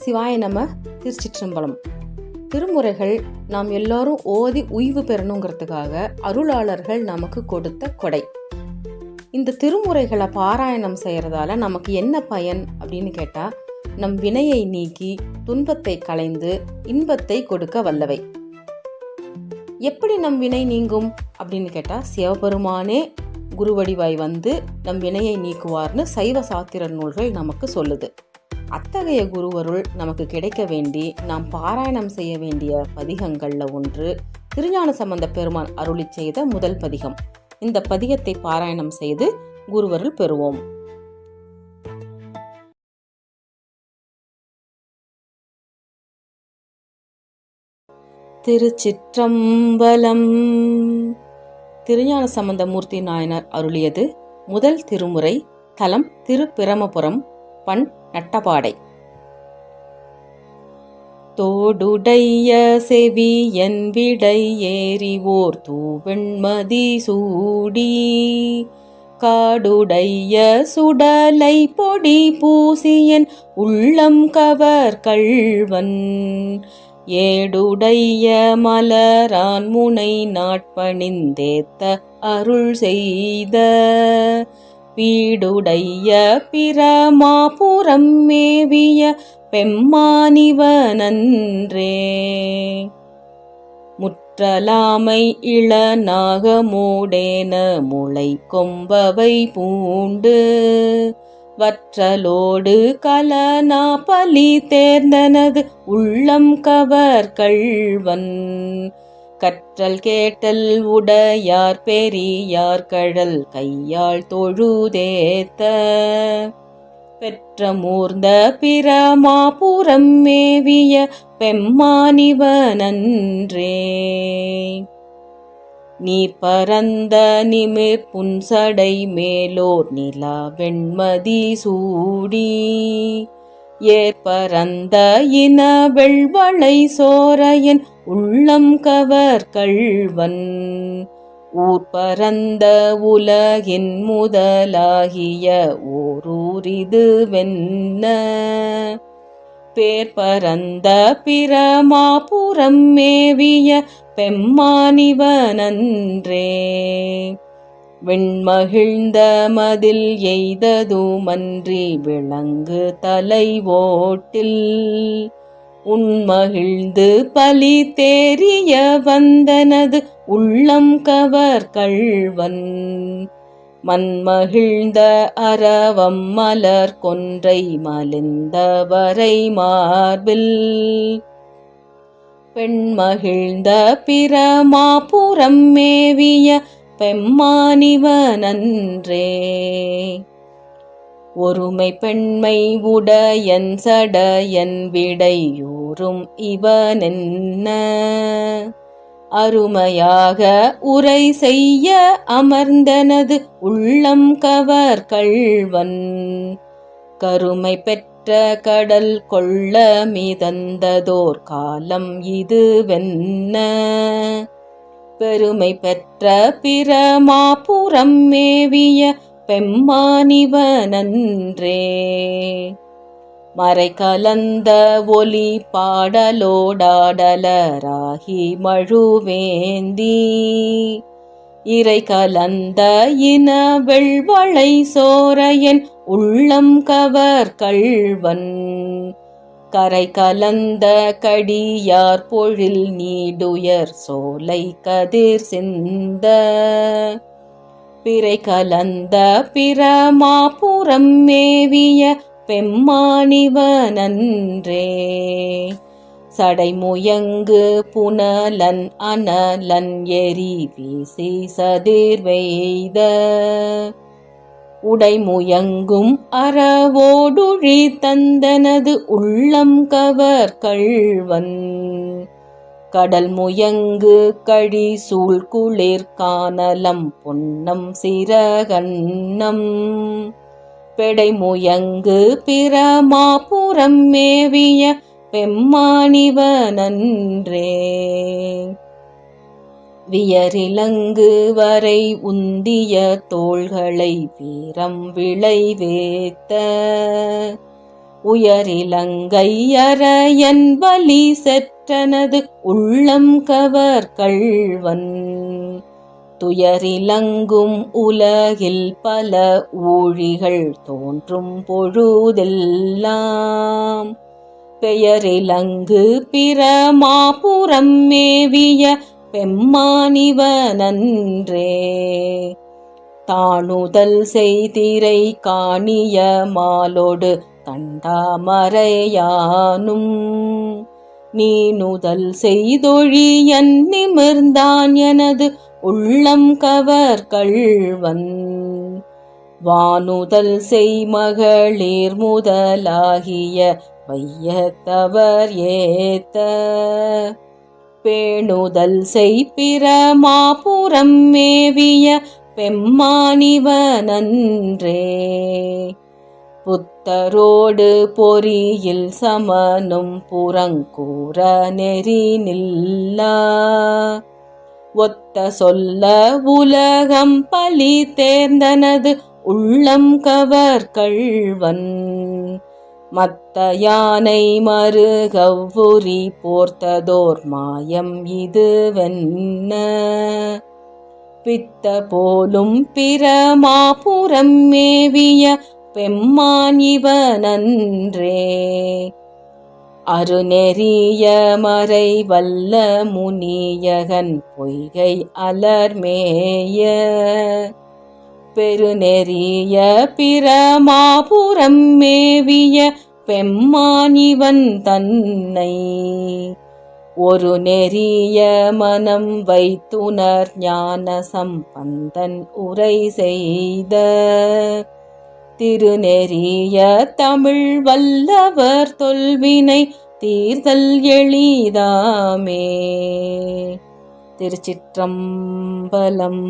சிவாய நம. திருச்சிற்றம்பலம். திருமுறைகள் நாம் எல்லாரும் ஓதி உய்வு பெறணுங்கிறதுக்காக அருளாளர்கள் நமக்கு கொடுத்த கொடை. இந்த திருமுறைகளை பாராயணம் செய்யறதால நமக்கு என்ன பயன் அப்படின்னு கேட்டா, நம் வினையை நீக்கி துன்பத்தை களைந்து இன்பத்தை கொடுக்க வல்லவை. எப்படி நம் வினை நீங்கும் அப்படின்னு கேட்டா, சிவபெருமானே குருவடிவாய் வந்து நம் வினையை நீக்குவார்னு சைவ சாத்திர நூல்கள் நமக்கு சொல்லுது. அத்தகைய குருவருள் நமக்கு கிடைக்க வேண்டி நாம் பாராயணம் செய்ய வேண்டிய பதிகங்கள்ல ஒன்று திருஞான சம்பந்த பெருமான் அருளி செய்த முதல் பதிகம். இந்த பதிகத்தை பாராயணம் செய்து குருவருள் பெறுவோம். திருச்சிற்றம்பலம். திருஞான சம்பந்த மூர்த்தி நாயனார் அருளியது முதல் திருமுறை. தலம் திருப்பிரமபுரம். பண் நட்டபாடை. தோடுடைய செவியன் விடை ஏறிவோர் தூவெண்மதி சூடி, காடுடைய சுடலை பொடி பூசியன் உள்ளம் கவர் கள்வன், ஏடுடைய மலரான் முனை நாட்பணிந்தேத்த அருள் செய்த, வீடுடைய பிரமாபுரம் மேவிய பெம்மானிவனன்றே, முற்றலாமை இளநாகமூடேன முளை கொம்பவை பூண்டு, வற்றலோடு கலனா பலி தேர்ந்தனது உள்ளம் கவர் கள்வன், கற்றல் கேட்டல் உடையார் பெரியார் கழல் கையாள் தொழுதேத்த, பெற்ற மூர்ந்த பிரமாபுரம் மேவிய பெம்மானிவனன்றே, நீ பரந்த நிமிர் புன்சடை மேலோர் நிலா வெண்மதி சூடி, ஏற்பரந்த இன வெள்வளை சோரையன் உள்ளம் கவர் கள்வன், ஊர்பரந்த உலகின் முதலாகிய ஓரூரிது வென்ன, பேர்பரந்த பிரமாபுரம் மேவிய பெம்மானிவனன்றே, வெண்மகிழ்ந்த மதில் எய்ததுமன்றி விளங்கு தலை ஓட்டில், உண்மகிழ்ந்து பலி தேறிய வந்தனது உள்ளம் கவர் கள்வன், மண்மகிழ்ந்த அரவம் மலர் கொன்றை மலிந்தவரை மார்பில், பெண்மகிழ்ந்த பிரமாபுரம் மேவிய பெம்மானிவனன்றே, ஒருமை பெண்மை உடையன் சடையன் விடையூறும் இவனென்ன, அருமையாக உரை செய்ய அமர்ந்தனது உள்ளம் கவர் கள்வன், கருமை பெற்ற கடல் கொள்ள மிதந்ததோர் காலம் இது வென்ன, பெருமை பெற்ற பிரமாபுரம் மேவிய பெம்மானிவனன்றே, மறை கலந்த ஒலி பாடலோடாடலராகி மழுவேந்தி, இறை கலந்த இன வெள்வளை சோரையன் உள்ளம் கவர் கள்வன், கரை கலந்த கடியார் பொழில் நீடுயர் சோலை கதிர் சிந்த, பிறை கலந்த பிரமாபுரம் மேவிய பெம்மானிவனன்றே, சடைமுயங்கு புனலன் அனலன் எரி வீசி சதிர்வெய்த, உடைமுயங்கும் அறவோடுழி தந்தனது உள்ளம் கவர் கள்வன், கடல் முயங்கு கழி சூழ் குளிர் கானலம் பொன்னம் சிறகன்னம், பெடைமுயங்கு பிரமாபுரம் மேவிய பெம்மானிவனன்றே, வியரிலங்கு வரை உந்திய தோள்களை வீரம் விளைவேத்த, உயரிலங்கையர என்பலி செற்றனது உள்ளம் கவர் கள்வன் துயரிலங்கும் உலகில் பல ஊழிகள் தோன்றும் பொழுதெல்லாம் பெயரிலங்கு பிரமாபுரம் மேவிய பெம்மானிவனன்றே தாணுதல் செய்திரை காணிய மாலோடு தண்டாமரையானும் நீனுதல் செய்தொழியன் நிமிர்ந்தான் எனது உள்ளம் கவர் கள்வன் வானுதல் செய்மகளிர் முதலாகிய வையத்தவர் ஏத்த பேணுதல் செய்பிரமாபுரம் மேவிய பெம்மானிவனன்றே புத்தரோடு பொறியில் சமனும் புறங்கூற நெறி நில்லா ஒத்த சொல்ல உலகம் பலி தேர்ந்தனது உள்ளம் கவர் கள்வன் மத்த யானை மறுகவ்வுரி போர்த்ததோர் மாயம் இதுவென்ன பித்த போலும் பிரமாபுரம் மேவிய பெம்மான் இவனன்றே அருநெறிய மறை வல்ல முனியகன் பொய்கை அலர்மேய பெருநெறிய பிரமாபுரம் மேவிய பெம்மான் இவன் தன்னை ஒரு நெறிய மனம் வைத்துணர் ஞான சம்பந்தன் உரை செய்த திருநெறிய தமிழ் வல்லவர் தொல்வினை தீர்தல் எளிதாமே. திருச்சிற்றம்பலம்.